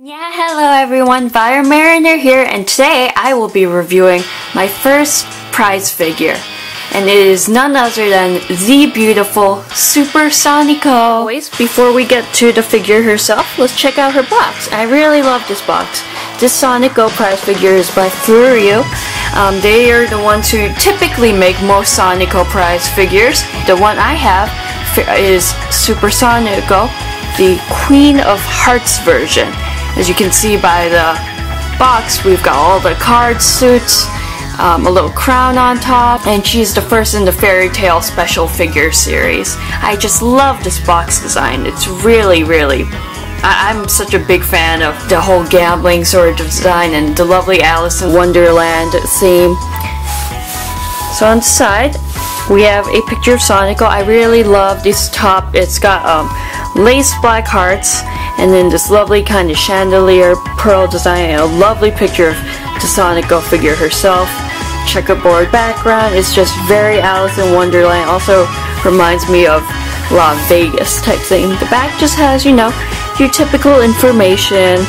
Yeah, hello everyone, Fire Mariner here, and today I will be reviewing my first prize figure. And it is none other than the beautiful Super Sonico. Before we get to the figure herself, let's check out her box. I really love this box. This Sonico prize figure is by FuRyu. They are the ones who typically make most Sonico prize figures. The one I have is Super Sonico, the Queen of Hearts version. As you can see by the box, we've got all the card suits, a little crown on top, and she's the first in the Fairy Tale special figure series. I just love this box design. It's really, I'm such a big fan of the whole gambling sort of design and the lovely Alice in Wonderland theme. So on the side, we have a picture of Sonico. I really love this top. It's got lace black hearts, and then this lovely kind of chandelier pearl design, and a lovely picture of the Sonico figure herself. Checkerboard background. It's just very Alice in Wonderland. Also reminds me of Las Vegas type thing. The back just has, you know, your typical information.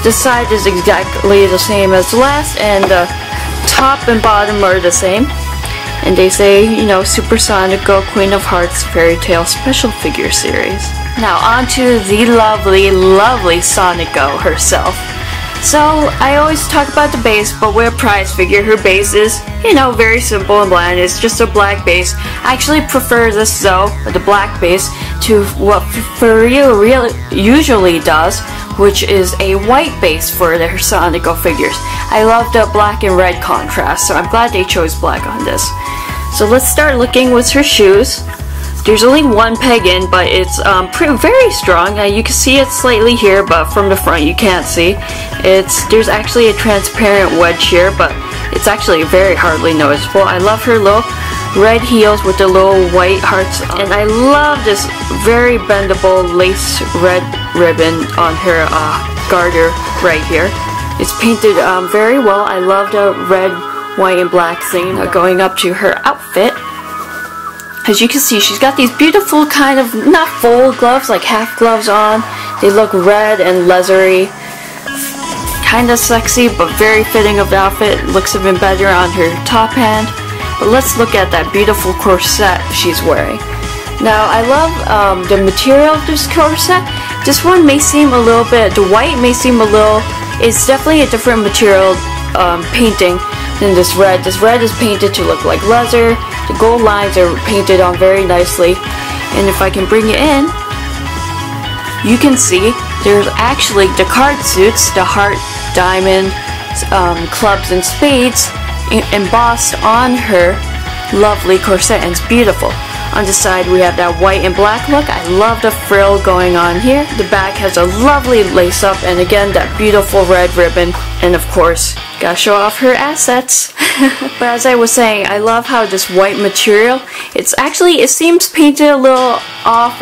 The side is exactly the same as the last, and the top and bottom are the same. And they say, you know, Super Sonico, Queen of Hearts, Fairy Tale Special Figure Series. Now on to the lovely Sonico herself. So, I always talk about the base, but with a prize figure, her base is, you know, very simple and bland. It's just a black base. I actually prefer this, though, the black base, to what FuRyu usually does, which is a white base for their Sonico figures. I love the black and red contrast, so I'm glad they chose black on this. So let's start looking with her shoes. There's only one peg in, but it's very strong. You can see it slightly here, but from the front you can't see. There's actually a transparent wedge here, but it's actually very hardly noticeable. I love her little red heels with the little white hearts, and I love this very bendable lace red ribbon on her garter right here. It's painted very well. I love the red, white, and black theme going up to her outfit. As you can see, she's got these beautiful kind of, not full gloves, like half gloves on. They look red and leathery. Kind of sexy, but very fitting of the outfit. Looks even better on her top hand. But let's look at that beautiful corset she's wearing. Now, I love the material of this corset. This one may seem a little bit, the white may seem a little, it's definitely a different material painting than this red. This red is painted to look like leather. The gold lines are painted on very nicely. And if I can bring it in, you can see there's actually the card suits, the heart, diamond, clubs, and spades embossed on her lovely corset, and it's beautiful. On the side we have that white and black look. I love the frill going on here. The back has a lovely lace up, and again that beautiful red ribbon, and of course gotta show off her assets. But as I was saying, I love how this white material, it seems painted a little off,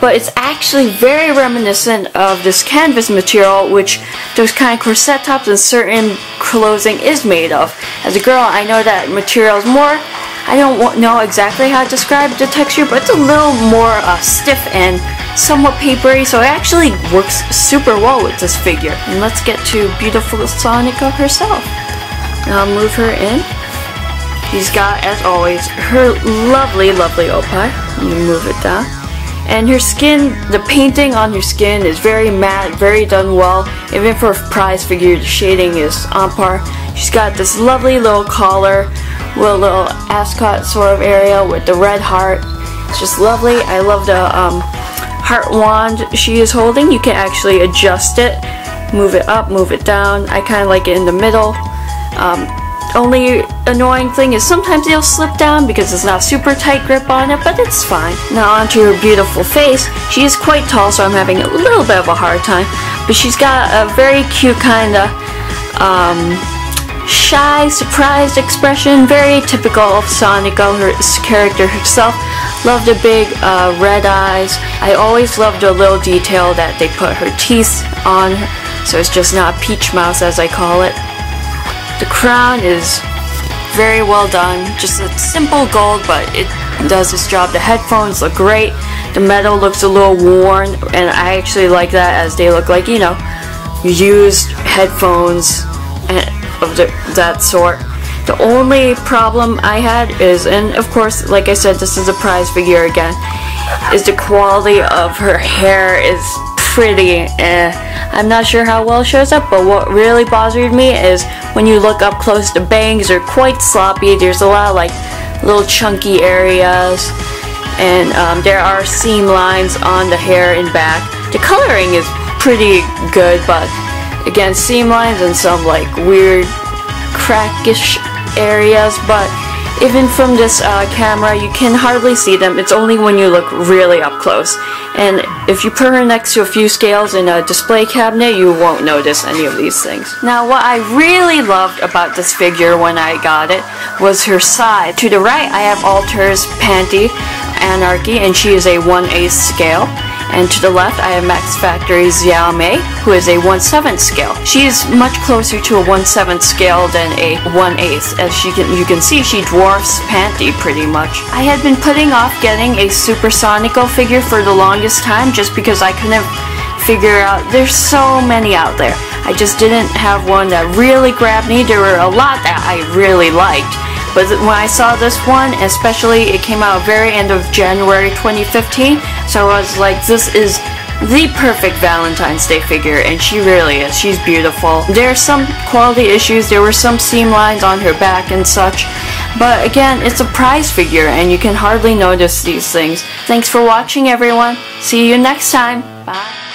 but it's actually very reminiscent of this canvas material, which those kind of corset tops and certain clothing is made of. As a girl, I know that material is more, I don't know exactly how to describe the texture, but it's a little more stiff and somewhat papery, so it actually works super well with this figure. And let's get to beautiful Sonico herself. Now I'll move her in. She's got, as always, her lovely opie. Let me move it down. And her skin, the painting on her skin is very matte, very done well. Even for a prize figure, the shading is on par. She's got this lovely little collar with a little ascot sort of area with the red heart. It's just lovely. I love the heart wand she is holding. You can actually adjust it, move it up, move it down. I kind of like it in the middle. Only annoying thing is sometimes it'll slip down because it's not super tight grip on it, but it's fine. Now onto her beautiful face. She is quite tall, so I'm having a little bit of a hard time, but she's got a very cute kind of shy, surprised expression, very typical of Sonico, her character herself. Love the big red eyes. I always love the little detail that they put her teeth on, so it's just not peach mouse as I call it. The crown is very well done, just a simple gold, but it does its job. The headphones look great. The metal looks a little worn, and I actually like that, as they look like, you know, used headphones of that sort. The only problem I had is, and of course, like I said, this is a prize figure again, is the quality of her hair is pretty I'm not sure how well it shows up, but what really bothered me is when you look up close, the bangs are quite sloppy. There's a lot of like little chunky areas, and there are seam lines on the hair and back. The coloring is pretty good, but again, seam lines and some like weird crackish areas, but even from this camera you can hardly see them. It's only when you look really up close, and if you put her next to a few scales in a display cabinet, you won't notice any of these things. Now, what I really loved about this figure when I got it was her side. To the right I have Alter's Panty Anarchy, and she is a 1/8 scale. And to the left, I have Max Factory's Xiao Mei, who is a 1/7 scale. She is much closer to a 1/7 scale than a 1/8. As you can see, she dwarfs Panty pretty much. I had been putting off getting a Super Sonico figure for the longest time just because I couldn't figure out, there's so many out there. I just didn't have one that really grabbed me. There were a lot that I really liked. But when I saw this one, especially, it came out very end of January 2015, so I was like, this is the perfect Valentine's Day figure, and she really is. She's beautiful. There are some quality issues. There were some seam lines on her back and such, but again, it's a prize figure, and you can hardly notice these things. Thanks for watching, everyone. See you next time. Bye.